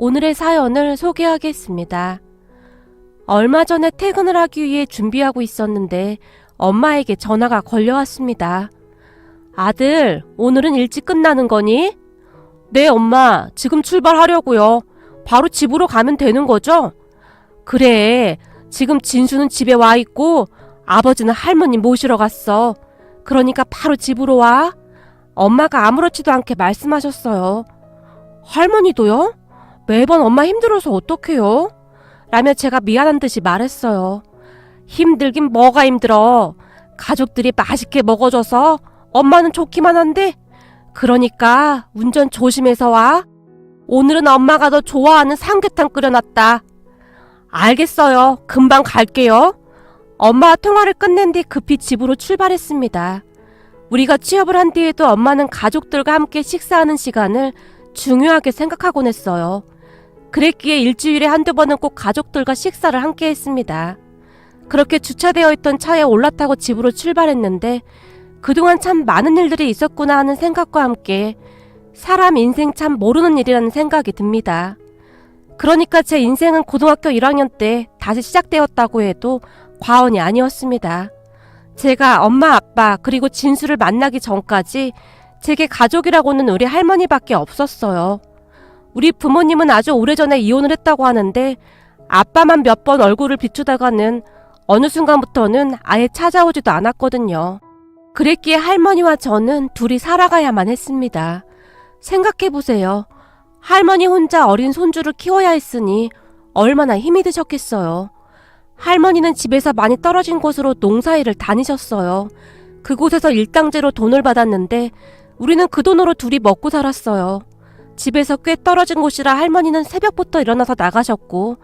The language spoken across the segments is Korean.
오늘의 사연을 소개하겠습니다. 얼마 전에 퇴근을 하기 위해 준비하고 있었는데 엄마에게 전화가 걸려왔습니다. 아들, 오늘은 일찍 끝나는 거니? 네, 엄마. 지금 출발하려고요. 바로 집으로 가면 되는 거죠? 그래. 지금 진수는 집에 와 있고 아버지는 할머니 모시러 갔어. 그러니까 바로 집으로 와. 엄마가 아무렇지도 않게 말씀하셨어요. 할머니도요? 매번 엄마 힘들어서 어떡해요? 라며 제가 미안한 듯이 말했어요. 힘들긴 뭐가 힘들어. 가족들이 맛있게 먹어줘서 엄마는 좋기만 한데, 그러니까 운전 조심해서 와. 오늘은 엄마가 너 좋아하는 삼계탕 끓여놨다. 알겠어요. 금방 갈게요. 엄마와 통화를 끝낸 뒤 급히 집으로 출발했습니다. 우리가 취업을 한 뒤에도 엄마는 가족들과 함께 식사하는 시간을 중요하게 생각하곤 했어요. 그랬기에 일주일에 한두 번은 꼭 가족들과 식사를 함께 했습니다. 그렇게 주차되어 있던 차에 올라타고 집으로 출발했는데 그동안 참 많은 일들이 있었구나 하는 생각과 함께 사람 인생 참 모르는 일이라는 생각이 듭니다. 그러니까 제 인생은 고등학교 1학년 때 다시 시작되었다고 해도 과언이 아니었습니다. 제가 엄마, 아빠 그리고 진수를 만나기 전까지 제게 가족이라고는 우리 할머니밖에 없었어요. 우리 부모님은 아주 오래전에 이혼을 했다고 하는데 아빠만 몇 번 얼굴을 비추다가는 어느 순간부터는 아예 찾아오지도 않았거든요. 그랬기에 할머니와 저는 둘이 살아가야만 했습니다. 생각해보세요. 할머니 혼자 어린 손주를 키워야 했으니 얼마나 힘이 드셨겠어요. 할머니는 집에서 많이 떨어진 곳으로 농사일을 다니셨어요. 그곳에서 일당제로 돈을 받았는데 우리는 그 돈으로 둘이 먹고 살았어요. 집에서 꽤 떨어진 곳이라 할머니는 새벽부터 일어나서 나가셨고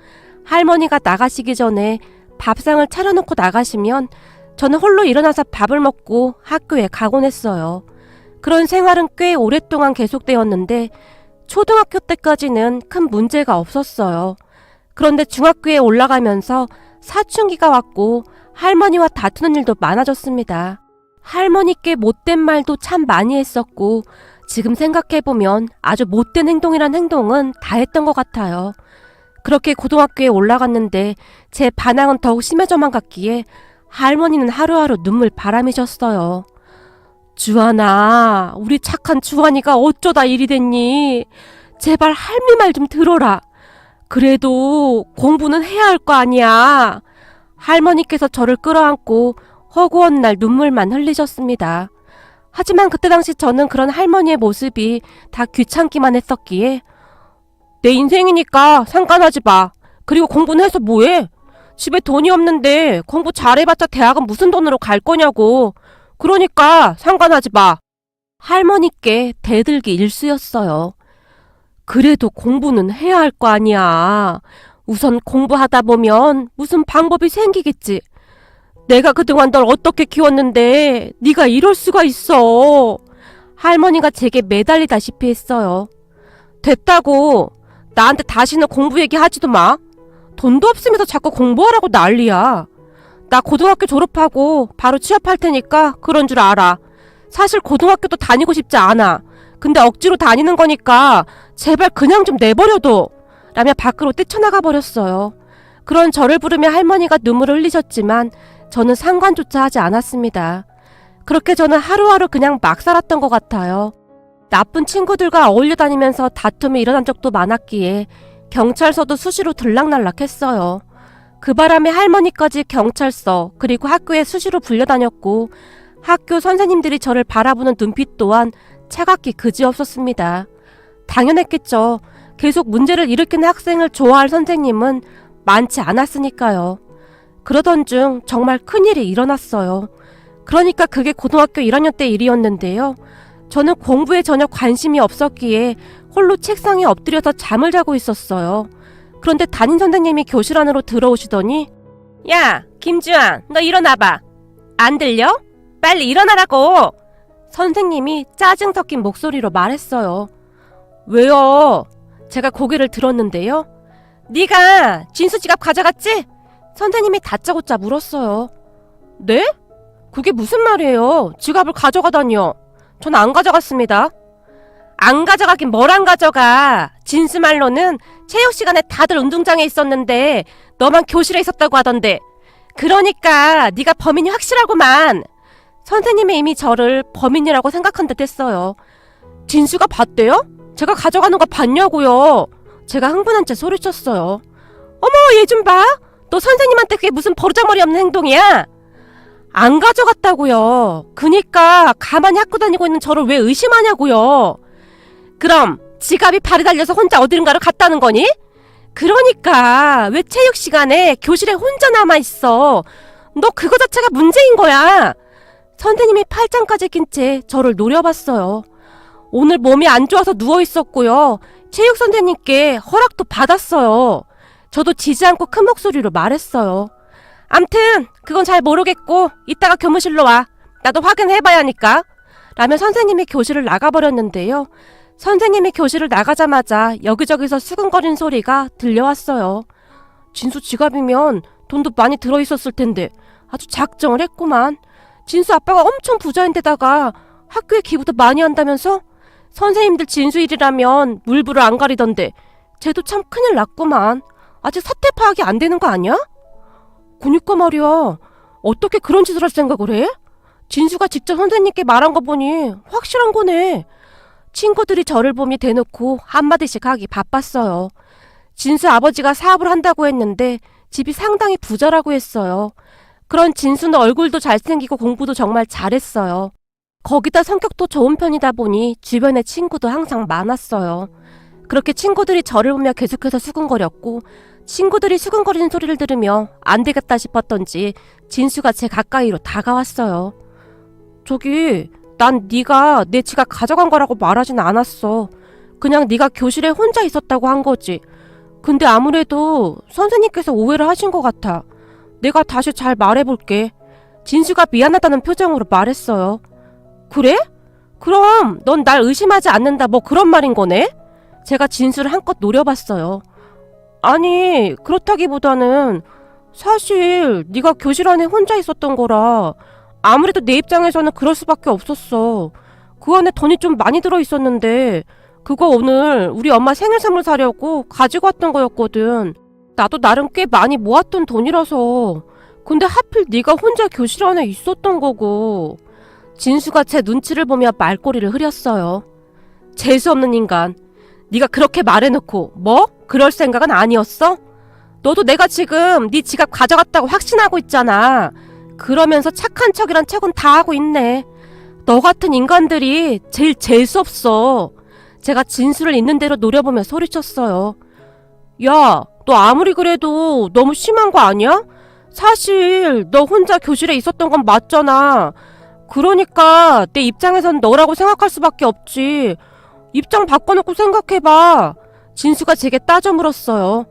할머니가 나가시기 전에 밥상을 차려놓고 나가시면 저는 홀로 일어나서 밥을 먹고 학교에 가곤 했어요. 그런 생활은 꽤 오랫동안 계속되었는데 초등학교 때까지는 큰 문제가 없었어요. 그런데 중학교에 올라가면서 사춘기가 왔고 할머니와 다투는 일도 많아졌습니다. 할머니께 못된 말도 참 많이 했었고 지금 생각해보면 아주 못된 행동이란 행동은 다 했던 것 같아요. 그렇게 고등학교에 올라갔는데 제 반항은 더욱 심해져만 갔기에 할머니는 하루하루 눈물 바람이셨어요. 주한아, 우리 착한 주한이가 어쩌다 이리 됐니? 제발 할미 말 좀 들어라. 그래도 공부는 해야 할 거 아니야. 할머니께서 저를 끌어안고 허구한 날 눈물만 흘리셨습니다. 하지만 그때 당시 저는 그런 할머니의 모습이 다 귀찮기만 했었기에 내 인생이니까 상관하지 마. 그리고 공부는 해서 뭐해? 집에 돈이 없는데 공부 잘해봤자 대학은 무슨 돈으로 갈 거냐고. 그러니까 상관하지 마. 할머니께 대들기 일쑤였어요. 그래도 공부는 해야 할 거 아니야. 우선 공부하다 보면 무슨 방법이 생기겠지. 내가 그동안 널 어떻게 키웠는데 네가 이럴 수가 있어. 할머니가 제게 매달리다시피 했어요. 됐다고. 나한테 다시는 공부 얘기하지도 마. 돈도 없으면서 자꾸 공부하라고 난리야. 나 고등학교 졸업하고 바로 취업할 테니까 그런 줄 알아. 사실 고등학교도 다니고 싶지 않아. 근데 억지로 다니는 거니까 제발 그냥 좀 내버려둬. 라며 밖으로 뛰쳐나가 버렸어요. 그런 저를 부르며 할머니가 눈물을 흘리셨지만 저는 상관조차 하지 않았습니다. 그렇게 저는 하루하루 그냥 막 살았던 것 같아요. 나쁜 친구들과 어울려 다니면서 다툼이 일어난 적도 많았기에 경찰서도 수시로 들락날락했어요. 그 바람에 할머니까지 경찰서 그리고 학교에 수시로 불려다녔고 학교 선생님들이 저를 바라보는 눈빛 또한 차갑기 그지없었습니다. 당연했겠죠. 계속 문제를 일으키는 학생을 좋아할 선생님은 많지 않았으니까요. 그러던 중 정말 큰일이 일어났어요. 그러니까 그게 고등학교 1학년 때 일이었는데요. 저는 공부에 전혀 관심이 없었기에 홀로 책상에 엎드려서 잠을 자고 있었어요. 그런데 담임 선생님이 교실 안으로 들어오시더니 야, 김주환, 너 일어나봐. 안 들려? 빨리 일어나라고. 선생님이 짜증 섞인 목소리로 말했어요. 왜요? 제가 고개를 들었는데요. 네가 진수 지갑 가져갔지? 선생님이 다짜고짜 물었어요. 네? 그게 무슨 말이에요? 지갑을 가져가다니요. 전 안 가져갔습니다. 안 가져가긴 뭘 안 가져가. 진수 말로는 체육 시간에 다들 운동장에 있었는데 너만 교실에 있었다고 하던데. 그러니까 네가 범인이 확실하구만. 선생님이 이미 저를 범인이라고 생각한 듯 했어요. 진수가 봤대요? 제가 가져가는 거 봤냐고요. 제가 흥분한 채 소리쳤어요. 어머, 얘 좀 봐. 너 선생님한테 그게 무슨 버르장머리 없는 행동이야? 안 가져갔다고요. 그니까 가만히 학교 다니고 있는 저를 왜 의심하냐고요. 그럼 지갑이 발에 달려서 혼자 어디론가를 갔다는 거니? 그러니까 왜 체육 시간에 교실에 혼자 남아있어. 너 그거 자체가 문제인 거야. 선생님이 팔짱까지 낀 채 저를 노려봤어요. 오늘 몸이 안 좋아서 누워있었고요. 체육 선생님께 허락도 받았어요. 저도 지지 않고 큰 목소리로 말했어요. 암튼 그건 잘 모르겠고 이따가 교무실로 와. 나도 확인해봐야 하니까. 라며 선생님이 교실을 나가버렸는데요. 선생님이 교실을 나가자마자 여기저기서 수근거리는 소리가 들려왔어요. 진수 지갑이면 돈도 많이 들어있었을 텐데 아주 작정을 했구만. 진수 아빠가 엄청 부자인데다가 학교에 기부도 많이 한다면서? 선생님들 진수 일이라면 물불을 안 가리던데 쟤도 참 큰일 났구만. 아직 사태 파악이 안 되는 거 아니야? 그니까 말이야. 어떻게 그런 짓을 할 생각을 해? 진수가 직접 선생님께 말한 거 보니 확실한 거네. 친구들이 저를 보며 대놓고 한마디씩 하기 바빴어요. 진수 아버지가 사업을 한다고 했는데 집이 상당히 부자라고 했어요. 그런 진수는 얼굴도 잘생기고 공부도 정말 잘했어요. 거기다 성격도 좋은 편이다 보니 주변에 친구도 항상 많았어요. 그렇게 친구들이 저를 보며 계속해서 수근거렸고 친구들이 수근거리는 소리를 들으며 안 되겠다 싶었던지 진수가 제 가까이로 다가왔어요. 저기 난 네가 내 지갑 가져간 거라고 말하진 않았어. 그냥 네가 교실에 혼자 있었다고 한 거지. 근데 아무래도 선생님께서 오해를 하신 것 같아. 내가 다시 잘 말해볼게. 진수가 미안하다는 표정으로 말했어요. 그래? 그럼 넌 날 의심하지 않는다 뭐 그런 말인 거네? 제가 진수를 한껏 노려봤어요. 아니 그렇다기보다는 사실 네가 교실 안에 혼자 있었던 거라 아무래도 내 입장에서는 그럴 수밖에 없었어. 그 안에 돈이 좀 많이 들어있었는데 그거 오늘 우리 엄마 생일 선물 사려고 가지고 왔던 거였거든. 나도 나름 꽤 많이 모았던 돈이라서. 근데 하필 네가 혼자 교실 안에 있었던 거고. 진수가 제 눈치를 보며 말꼬리를 흐렸어요. 재수없는 인간. 네가 그렇게 말해놓고 뭐? 그럴 생각은 아니었어? 너도 내가 지금 네 지갑 가져갔다고 확신하고 있잖아. 그러면서 착한 척이란 척은 다 하고 있네. 너 같은 인간들이 제일 재수없어. 제가 진수를 있는 대로 노려보며 소리쳤어요. 야, 너 아무리 그래도 너무 심한 거 아니야? 사실 너 혼자 교실에 있었던 건 맞잖아. 그러니까 내 입장에선 너라고 생각할 수밖에 없지. 입장 바꿔놓고 생각해봐. 진수가 제게 따져 물었어요.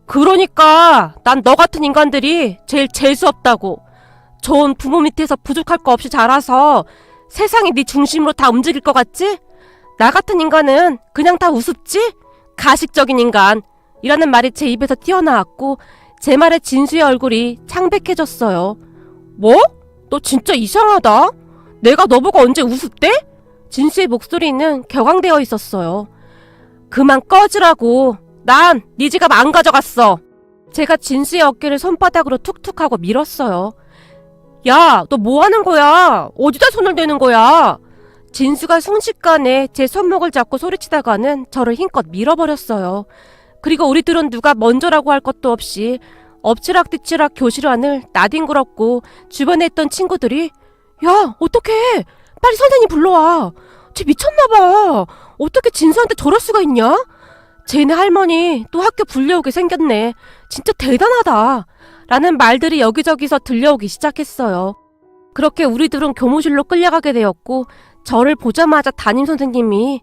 그러니까 난 너 같은 인간들이 제일 재수없다고. 좋은 부모 밑에서 부족할 거 없이 자라서 세상이 네 중심으로 다 움직일 것 같지? 나 같은 인간은 그냥 다 우습지? 가식적인 인간. 이라는 말이 제 입에서 튀어나왔고 제 말에 진수의 얼굴이 창백해졌어요. 뭐? 너 진짜 이상하다. 내가 너보고 언제 우습대? 진수의 목소리는 격앙되어 있었어요. 그만 꺼지라고. 난 네 지갑 안 가져갔어. 제가 진수의 어깨를 손바닥으로 툭툭하고 밀었어요. 야, 너 뭐 하는 거야? 어디다 손을 대는 거야? 진수가 순식간에 제 손목을 잡고 소리치다가는 저를 힘껏 밀어버렸어요. 그리고 우리들은 누가 먼저라고 할 것도 없이 엎치락뒤치락 교실 안을 나뒹굴었고 주변에 있던 친구들이 야, 어떡해. 빨리 선생님 불러와. 쟤 미쳤나봐. 어떻게 진수한테 저럴 수가 있냐? 쟤네 할머니 또 학교 불려오게 생겼네. 진짜 대단하다. 라는 말들이 여기저기서 들려오기 시작했어요. 그렇게 우리들은 교무실로 끌려가게 되었고 저를 보자마자 담임선생님이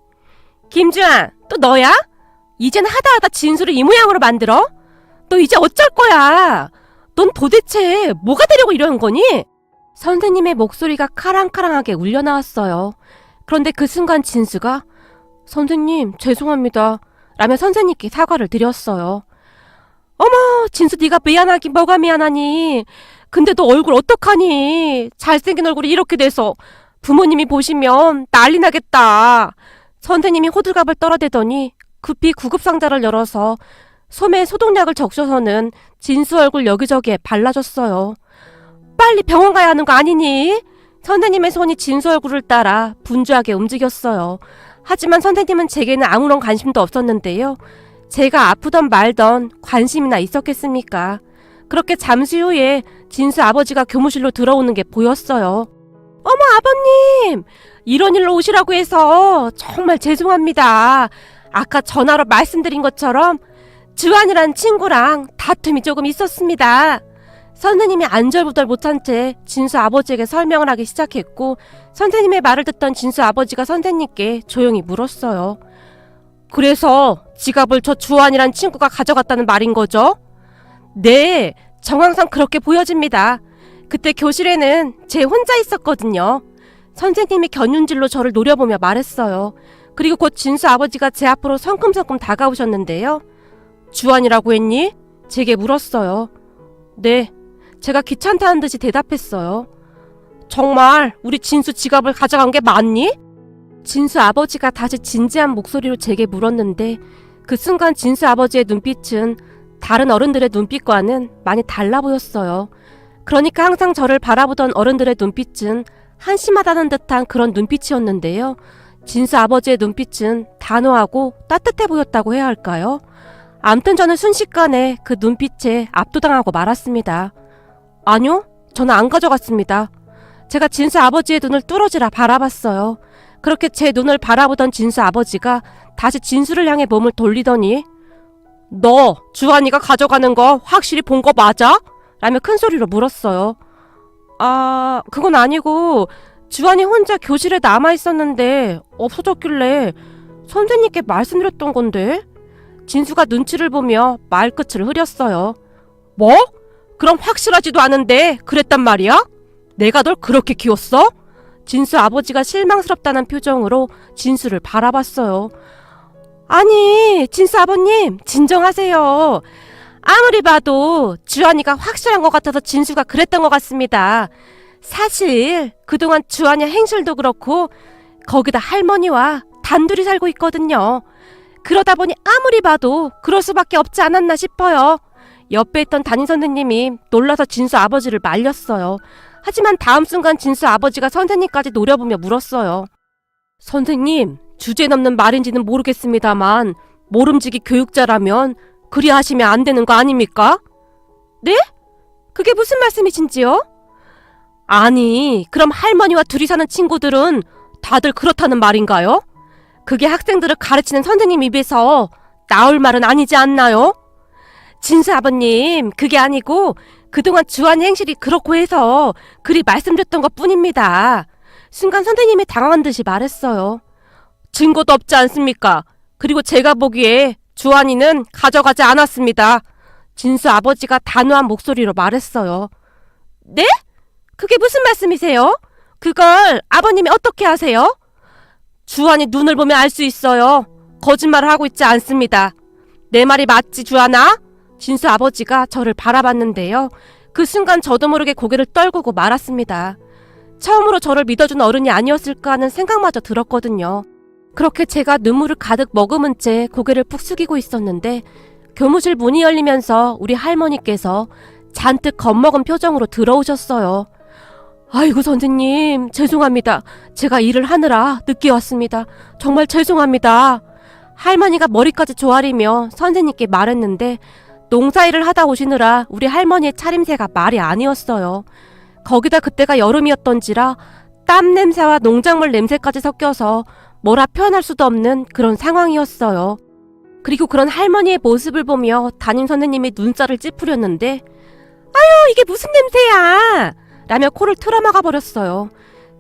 김주환, 또 너야? 이젠 하다하다 진수를 이 모양으로 만들어? 너 이제 어쩔 거야? 넌 도대체 뭐가 되려고 이러는 거니? 선생님의 목소리가 카랑카랑하게 울려나왔어요. 그런데 그 순간 진수가 선생님 죄송합니다 라며 선생님께 사과를 드렸어요. 어머, 진수 네가 미안하긴 뭐가 미안하니. 근데 너 얼굴 어떡하니. 잘생긴 얼굴이 이렇게 돼서 부모님이 보시면 난리 나겠다. 선생님이 호들갑을 떨어대더니 급히 구급상자를 열어서 솜에 소독약을 적셔서는 진수 얼굴 여기저기에 발라줬어요. 빨리 병원 가야 하는 거 아니니? 선생님의 손이 진수 얼굴을 따라 분주하게 움직였어요. 하지만 선생님은 제게는 아무런 관심도 없었는데요. 제가 아프던 말던 관심이나 있었겠습니까? 그렇게 잠시 후에 진수 아버지가 교무실로 들어오는 게 보였어요. 어머, 아버님! 이런 일로 오시라고 해서 정말 죄송합니다. 아까 전화로 말씀드린 것처럼 주한이라는 친구랑 다툼이 조금 있었습니다. 선생님이 안절부절 못한 채 진수 아버지에게 설명을 하기 시작했고, 선생님의 말을 듣던 진수 아버지가 선생님께 조용히 물었어요. 그래서 지갑을 저 주한이란 친구가 가져갔다는 말인 거죠? 네, 정황상 그렇게 보여집니다. 그때 교실에는 제 혼자 있었거든요. 선생님이 견눈질로 저를 노려보며 말했어요. 그리고 곧 진수 아버지가 제 앞으로 성큼성큼 다가오셨는데요. 주한이라고 했니? 제게 물었어요. 네, 제가 귀찮다는 듯이 대답했어요. 정말 우리 진수 지갑을 가져간 게 맞니? 진수 아버지가 다시 진지한 목소리로 제게 물었는데, 그 순간 진수 아버지의 눈빛은 다른 어른들의 눈빛과는 많이 달라 보였어요. 그러니까 항상 저를 바라보던 어른들의 눈빛은 한심하다는 듯한 그런 눈빛이었는데요. 진수 아버지의 눈빛은 단호하고 따뜻해 보였다고 해야 할까요? 암튼 저는 순식간에 그 눈빛에 압도당하고 말았습니다. 아니요, 저는 안 가져갔습니다. 제가 진수 아버지의 눈을 뚫어지라 바라봤어요. 그렇게 제 눈을 바라보던 진수 아버지가 다시 진수를 향해 몸을 돌리더니, 너 주한이가 가져가는 거 확실히 본 거 맞아? 라며 큰 소리로 물었어요. 아, 그건 아니고 주한이 혼자 교실에 남아있었는데 없어졌길래 선생님께 말씀드렸던 건데. 진수가 눈치를 보며 말끝을 흐렸어요. 뭐? 그럼 확실하지도 않은데 그랬단 말이야? 내가 널 그렇게 키웠어? 진수 아버지가 실망스럽다는 표정으로 진수를 바라봤어요. 아니, 진수 아버님, 진정하세요. 아무리 봐도 주한이가 확실한 것 같아서 진수가 그랬던 것 같습니다. 사실 그동안 주한이 행실도 그렇고 거기다 할머니와 단둘이 살고 있거든요. 그러다 보니 아무리 봐도 그럴 수밖에 없지 않았나 싶어요. 옆에 있던 담임 선생님이 놀라서 진수 아버지를 말렸어요. 하지만 다음 순간 진수 아버지가 선생님까지 노려보며 물었어요. 선생님, 주제 넘는 말인지는 모르겠습니다만 모름지기 교육자라면 그리 하시면 안 되는 거 아닙니까? 네? 그게 무슨 말씀이신지요? 아니, 그럼 할머니와 둘이 사는 친구들은 다들 그렇다는 말인가요? 그게 학생들을 가르치는 선생님 입에서 나올 말은 아니지 않나요? 진수 아버님, 그게 아니고 그동안 주한이 행실이 그렇고 해서 그리 말씀드렸던 것 뿐입니다. 순간 선생님이 당황한 듯이 말했어요. 증거도 없지 않습니까? 그리고 제가 보기에 주한이는 가져가지 않았습니다. 진수 아버지가 단호한 목소리로 말했어요. 네? 그게 무슨 말씀이세요? 그걸 아버님이 어떻게 아세요? 주한이 눈을 보면 알 수 있어요. 거짓말을 하고 있지 않습니다. 내 말이 맞지, 주한아? 진수 아버지가 저를 바라봤는데요. 그 순간 저도 모르게 고개를 떨구고 말았습니다. 처음으로 저를 믿어준 어른이 아니었을까 하는 생각마저 들었거든요. 그렇게 제가 눈물을 가득 머금은 채 고개를 푹 숙이고 있었는데 교무실 문이 열리면서 우리 할머니께서 잔뜩 겁먹은 표정으로 들어오셨어요. 아이고 선생님, 죄송합니다. 제가 일을 하느라 늦게 왔습니다. 정말 죄송합니다. 할머니가 머리까지 조아리며 선생님께 말했는데 농사일을 하다 오시느라 우리 할머니의 차림새가 말이 아니었어요. 거기다 그때가 여름이었던지라 땀 냄새와 농작물 냄새까지 섞여서 뭐라 표현할 수도 없는 그런 상황이었어요. 그리고 그런 할머니의 모습을 보며 담임 선생님이 눈살을 찌푸렸는데 아유, 이게 무슨 냄새야! 라며 코를 틀어막아 버렸어요.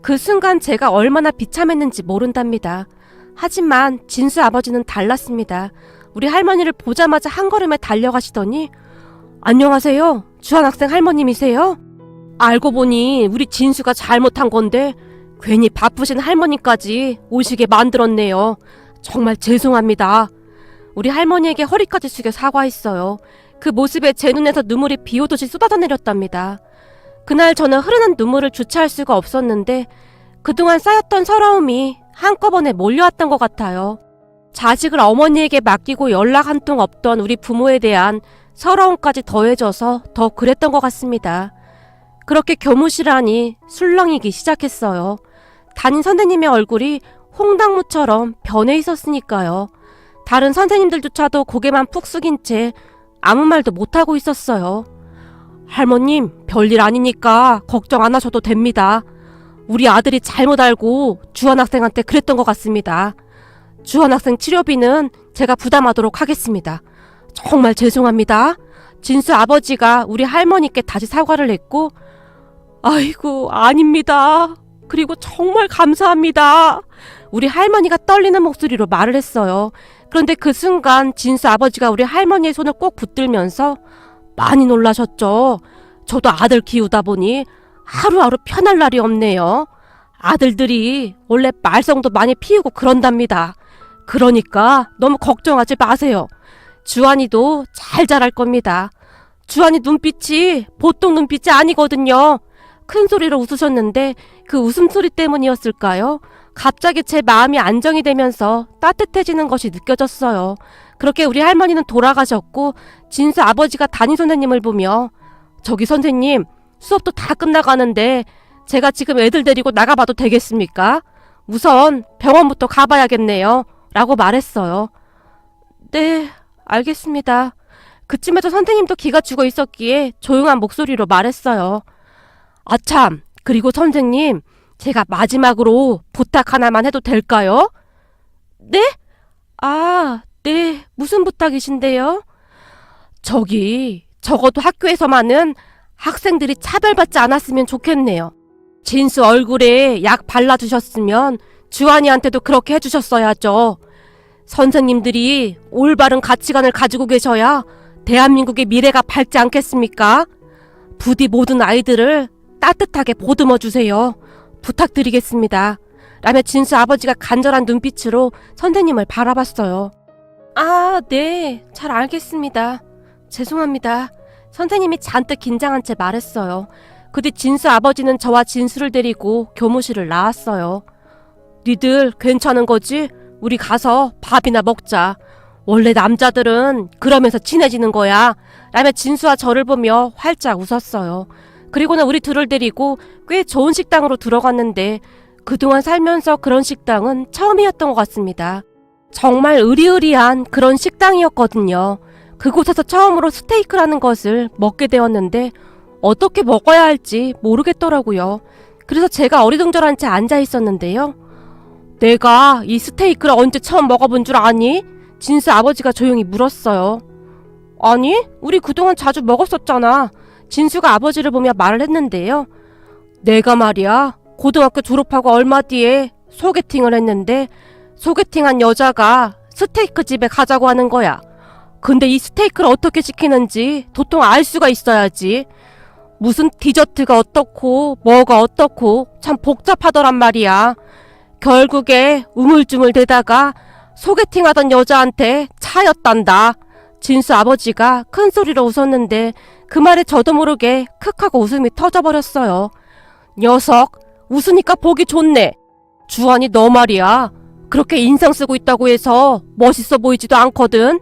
그 순간 제가 얼마나 비참했는지 모른답니다. 하지만 진수 아버지는 달랐습니다. 우리 할머니를 보자마자 한 걸음에 달려가시더니 안녕하세요, 주한 학생 할머님이세요? 알고 보니 우리 진수가 잘못한 건데 괜히 바쁘신 할머니까지 오시게 만들었네요. 정말 죄송합니다. 우리 할머니에게 허리까지 숙여 사과했어요. 그 모습에 제 눈에서 눈물이 비오듯이 쏟아져 내렸답니다. 그날 저는 흐르는 눈물을 주체할 수가 없었는데 그동안 쌓였던 서러움이 한꺼번에 몰려왔던 것 같아요. 자식을 어머니에게 맡기고 연락 한 통 없던 우리 부모에 대한 서러움까지 더해져서 더 그랬던 것 같습니다. 그렇게 교무실 안이 술렁이기 시작했어요. 담임 선생님의 얼굴이 홍당무처럼 변해 있었으니까요. 다른 선생님들조차도 고개만 푹 숙인 채 아무 말도 못하고 있었어요. 할머님, 별일 아니니까 걱정 안 하셔도 됩니다. 우리 아들이 잘못 알고 주한 학생한테 그랬던 것 같습니다. 주한 학생 치료비는 제가 부담하도록 하겠습니다. 정말 죄송합니다. 진수 아버지가 우리 할머니께 다시 사과를 했고, 아이고, 아닙니다. 그리고 정말 감사합니다. 우리 할머니가 떨리는 목소리로 말을 했어요. 그런데 그 순간 진수 아버지가 우리 할머니의 손을 꼭 붙들면서 많이 놀라셨죠. 저도 아들 키우다 보니 하루하루 편할 날이 없네요. 아들들이 원래 말썽도 많이 피우고 그런답니다. 그러니까 너무 걱정하지 마세요. 주한이도 잘 자랄 겁니다. 주한이 눈빛이 보통 눈빛이 아니거든요. 큰 소리로 웃으셨는데 그 웃음소리 때문이었을까요? 갑자기 제 마음이 안정이 되면서 따뜻해지는 것이 느껴졌어요. 그렇게 우리 할머니는 돌아가셨고 진수 아버지가 담임 선생님을 보며 저기 선생님, 수업도 다 끝나가는데 제가 지금 애들 데리고 나가봐도 되겠습니까? 우선 병원부터 가봐야겠네요. 라고 말했어요. 네, 알겠습니다. 그쯤에도 선생님도 기가 죽어 있었기에 조용한 목소리로 말했어요. 아참, 그리고 선생님, 제가 마지막으로 부탁 하나만 해도 될까요? 네? 아, 네. 무슨 부탁이신데요? 저기, 적어도 학교에서만은 학생들이 차별받지 않았으면 좋겠네요. 진수 얼굴에 약 발라주셨으면 주한이한테도 그렇게 해주셨어야죠. 선생님들이 올바른 가치관을 가지고 계셔야 대한민국의 미래가 밝지 않겠습니까? 부디 모든 아이들을 따뜻하게 보듬어 주세요. 부탁드리겠습니다. 라며 진수 아버지가 간절한 눈빛으로 선생님을 바라봤어요. 아, 네. 잘 알겠습니다. 죄송합니다. 선생님이 잔뜩 긴장한 채 말했어요. 그 뒤 진수 아버지는 저와 진수를 데리고 교무실을 나왔어요. 니들 괜찮은 거지? 우리 가서 밥이나 먹자. 원래 남자들은 그러면서 친해지는 거야. 라며 진수와 저를 보며 활짝 웃었어요. 그리고는 우리 둘을 데리고 꽤 좋은 식당으로 들어갔는데 그동안 살면서 그런 식당은 처음이었던 것 같습니다. 정말 으리으리한 그런 식당이었거든요. 그곳에서 처음으로 스테이크라는 것을 먹게 되었는데 어떻게 먹어야 할지 모르겠더라고요. 그래서 제가 어리둥절한 채 앉아 있었는데요. 내가 이 스테이크를 언제 처음 먹어본 줄 아니? 진수 아버지가 조용히 물었어요. 아니, 우리 그동안 자주 먹었었잖아. 진수가 아버지를 보며 말을 했는데요. 내가 말이야, 고등학교 졸업하고 얼마 뒤에 소개팅을 했는데 소개팅한 여자가 스테이크 집에 가자고 하는 거야. 근데 이 스테이크를 어떻게 시키는지 도통 알 수가 있어야지. 무슨 디저트가 어떻고 뭐가 어떻고 참 복잡하더란 말이야. 결국에 우물쭈물 대다가 소개팅하던 여자한테 차였단다. 진수 아버지가 큰 소리로 웃었는데 그 말에 저도 모르게 크 하고 웃음이 터져버렸어요. 녀석, 웃으니까 보기 좋네. 주한이 너 말이야. 그렇게 인상 쓰고 있다고 해서 멋있어 보이지도 않거든.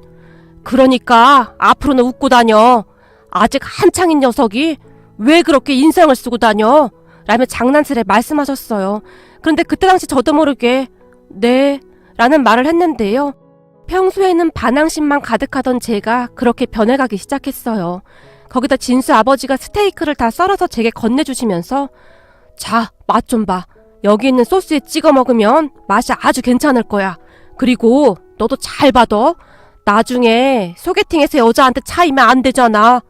그러니까 앞으로는 웃고 다녀. 아직 한창인 녀석이 왜 그렇게 인상을 쓰고 다녀? 라며 장난스레 말씀하셨어요. 그런데 그때 당시 저도 모르게 네 라는 말을 했는데요. 평소에는 반항심만 가득하던 제가 그렇게 변해가기 시작했어요. 거기다 진수 아버지가 스테이크를 다 썰어서 제게 건네주시면서 자, 맛 좀 봐. 여기 있는 소스에 찍어 먹으면 맛이 아주 괜찮을 거야. 그리고 너도 잘 봐둬. 나중에 소개팅에서 여자한테 차이면 안 되잖아.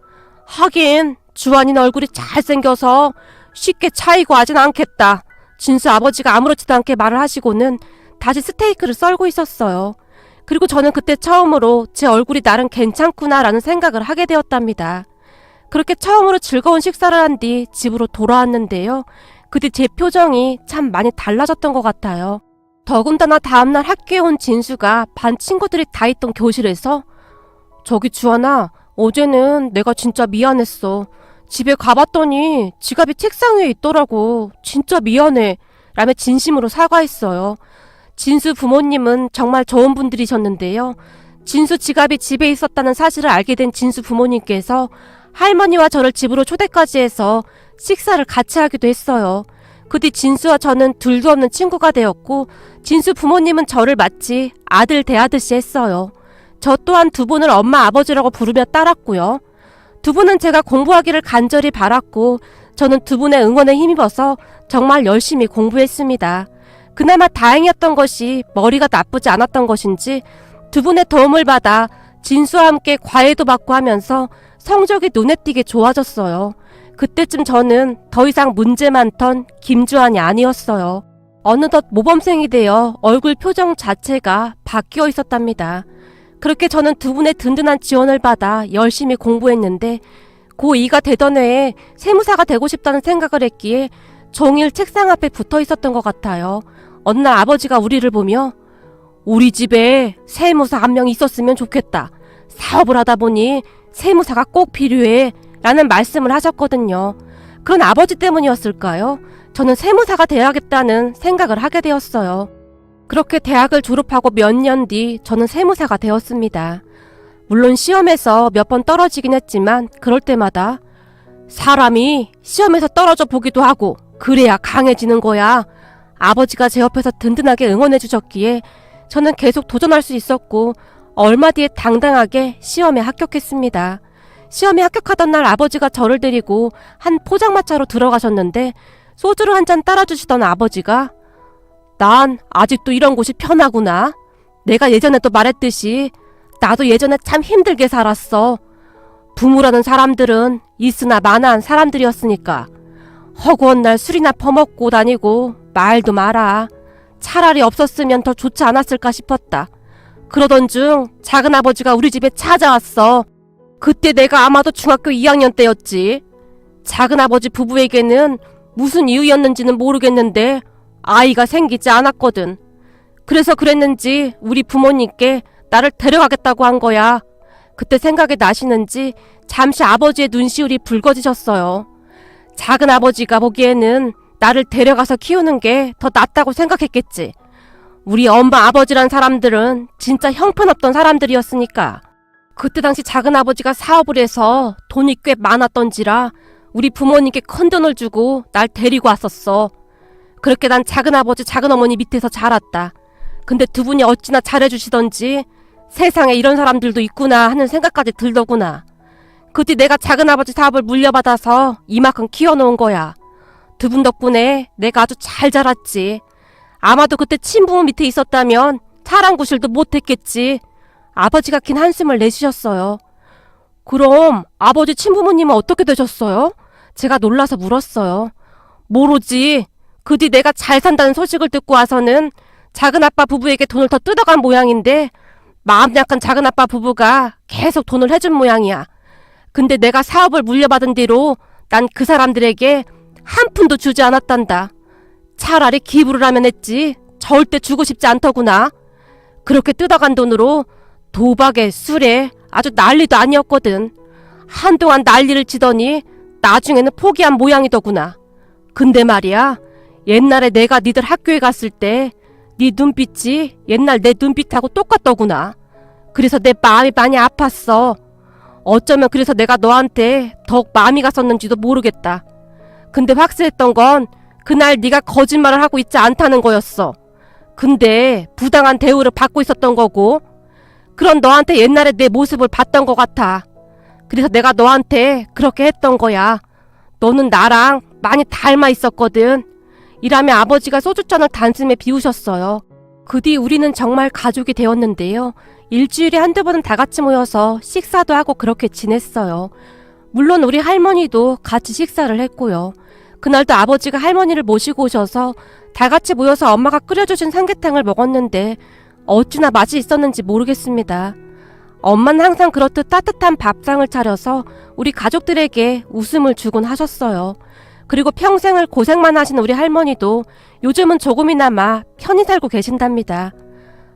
하긴 주한이는 얼굴이 잘생겨서 쉽게 차이고 하진 않겠다. 진수 아버지가 아무렇지도 않게 말을 하시고는 다시 스테이크를 썰고 있었어요. 그리고 저는 그때 처음으로 제 얼굴이 나름 괜찮구나라는 생각을 하게 되었답니다. 그렇게 처음으로 즐거운 식사를 한 뒤 집으로 돌아왔는데요. 그때 제 표정이 참 많이 달라졌던 것 같아요. 더군다나 다음날 학교에 온 진수가 반 친구들이 다 있던 교실에서 저기 주한아, 어제는 내가 진짜 미안했어. 집에 가봤더니 지갑이 책상 위에 있더라고. 진짜 미안해. 라며 진심으로 사과했어요. 진수 부모님은 정말 좋은 분들이셨는데요. 진수 지갑이 집에 있었다는 사실을 알게 된 진수 부모님께서 할머니와 저를 집으로 초대까지 해서 식사를 같이 하기도 했어요. 그 뒤 진수와 저는 둘도 없는 친구가 되었고, 진수 부모님은 저를 마치 아들 대하듯이 했어요. 저 또한 두 분을 엄마 아버지라고 부르며 따랐고요. 두 분은 제가 공부하기를 간절히 바랐고, 저는 두 분의 응원에 힘입어서 정말 열심히 공부했습니다. 그나마 다행이었던 것이 머리가 나쁘지 않았던 것인지 두 분의 도움을 받아 진수와 함께 과외도 받고 하면서 성적이 눈에 띄게 좋아졌어요. 그때쯤 저는 더 이상 문제 많던 김주환이 아니었어요. 어느덧 모범생이 되어 얼굴 표정 자체가 바뀌어 있었답니다. 그렇게 저는 두 분의 든든한 지원을 받아 열심히 공부했는데 고2가 되던 해에 세무사가 되고 싶다는 생각을 했기에 종일 책상 앞에 붙어 있었던 것 같아요. 어느 날 아버지가 우리를 보며 우리 집에 세무사 한 명 있었으면 좋겠다. 사업을 하다 보니 세무사가 꼭 필요해 라는 말씀을 하셨거든요. 그런 아버지 때문이었을까요? 저는 세무사가 되어야겠다는 생각을 하게 되었어요. 그렇게 대학을 졸업하고 몇 년 뒤 저는 세무사가 되었습니다. 물론 시험에서 몇 번 떨어지긴 했지만 그럴 때마다 사람이 시험에서 떨어져 보기도 하고 그래야 강해지는 거야. 아버지가 제 옆에서 든든하게 응원해 주셨기에 저는 계속 도전할 수 있었고 얼마 뒤에 당당하게 시험에 합격했습니다. 시험에 합격하던 날 아버지가 저를 데리고 한 포장마차로 들어가셨는데 소주를 한 잔 따라주시던 아버지가 난 아직도 이런 곳이 편하구나. 내가 예전에도 말했듯이 나도 예전에 참 힘들게 살았어. 부모라는 사람들은 있으나 마나한 사람들이었으니까 허구한 날 술이나 퍼먹고 다니고 말도 마라. 차라리 없었으면 더 좋지 않았을까 싶었다. 그러던 중 작은아버지가 우리 집에 찾아왔어. 그때 내가 아마도 중학교 2학년 때였지. 작은아버지 부부에게는 무슨 이유였는지는 모르겠는데 아이가 생기지 않았거든. 그래서 그랬는지 우리 부모님께 나를 데려가겠다고 한 거야. 그때 생각이 나시는지 잠시 아버지의 눈시울이 붉어지셨어요. 작은아버지가 보기에는 나를 데려가서 키우는 게 더 낫다고 생각했겠지. 우리 엄마 아버지란 사람들은 진짜 형편없던 사람들이었으니까. 그때 당시 작은아버지가 사업을 해서 돈이 꽤 많았던지라 우리 부모님께 큰돈을 주고 날 데리고 왔었어. 그렇게 난 작은아버지 작은어머니 밑에서 자랐다. 근데 두 분이 어찌나 잘해주시던지 세상에 이런 사람들도 있구나 하는 생각까지 들더구나. 그 뒤 내가 작은아버지 사업을 물려받아서 이만큼 키워놓은 거야. 두 분 덕분에 내가 아주 잘 자랐지. 아마도 그때 친부모 밑에 있었다면 사랑구실도 못했겠지. 아버지가 긴 한숨을 내쉬셨어요. 그럼 아버지 친부모님은 어떻게 되셨어요? 제가 놀라서 물었어요. 모르지. 그 뒤 내가 잘 산다는 소식을 듣고 와서는 작은아빠 부부에게 돈을 더 뜯어간 모양인데 마음 약한 작은아빠 부부가 계속 돈을 해준 모양이야. 근데 내가 사업을 물려받은 뒤로 난 그 사람들에게 한 푼도 주지 않았단다. 차라리 기부를 하면 했지 절대 주고 싶지 않더구나. 그렇게 뜯어간 돈으로 도박에 술에 아주 난리도 아니었거든. 한동안 난리를 치더니 나중에는 포기한 모양이더구나. 근데 말이야, 옛날에 내가 니들 학교에 갔을 때 네 눈빛이 옛날 내 눈빛하고 똑같더구나. 그래서 내 마음이 많이 아팠어. 어쩌면 그래서 내가 너한테 더욱 마음이 갔었는지도 모르겠다. 근데 확실했던 건 그날 네가 거짓말을 하고 있지 않다는 거였어. 근데 부당한 대우를 받고 있었던 거고, 그런 너한테 옛날에 내 모습을 봤던 것 같아. 그래서 내가 너한테 그렇게 했던 거야. 너는 나랑 많이 닮아 있었거든. 이라며 아버지가 소주잔을 단숨에 비우셨어요. 그 뒤 우리는 정말 가족이 되었는데요. 일주일에 한두 번은 다 같이 모여서 식사도 하고 그렇게 지냈어요. 물론 우리 할머니도 같이 식사를 했고요. 그날도 아버지가 할머니를 모시고 오셔서 다 같이 모여서 엄마가 끓여주신 삼계탕을 먹었는데 어찌나 맛이 있었는지 모르겠습니다. 엄마는 항상 그렇듯 따뜻한 밥상을 차려서 우리 가족들에게 웃음을 주곤 하셨어요. 그리고 평생을 고생만 하신 우리 할머니도 요즘은 조금이나마 편히 살고 계신답니다.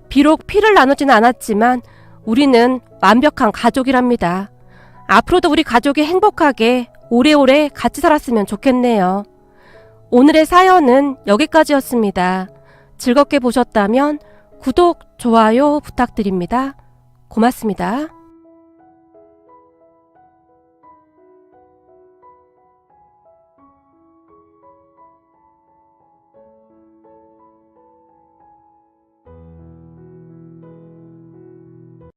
비록 피를 나누지는 않았지만 우리는 완벽한 가족이랍니다. 앞으로도 우리 가족이 행복하게 오래오래 같이 살았으면 좋겠네요. 오늘의 사연은 여기까지였습니다. 즐겁게 보셨다면 구독, 좋아요 부탁드립니다. 고맙습니다.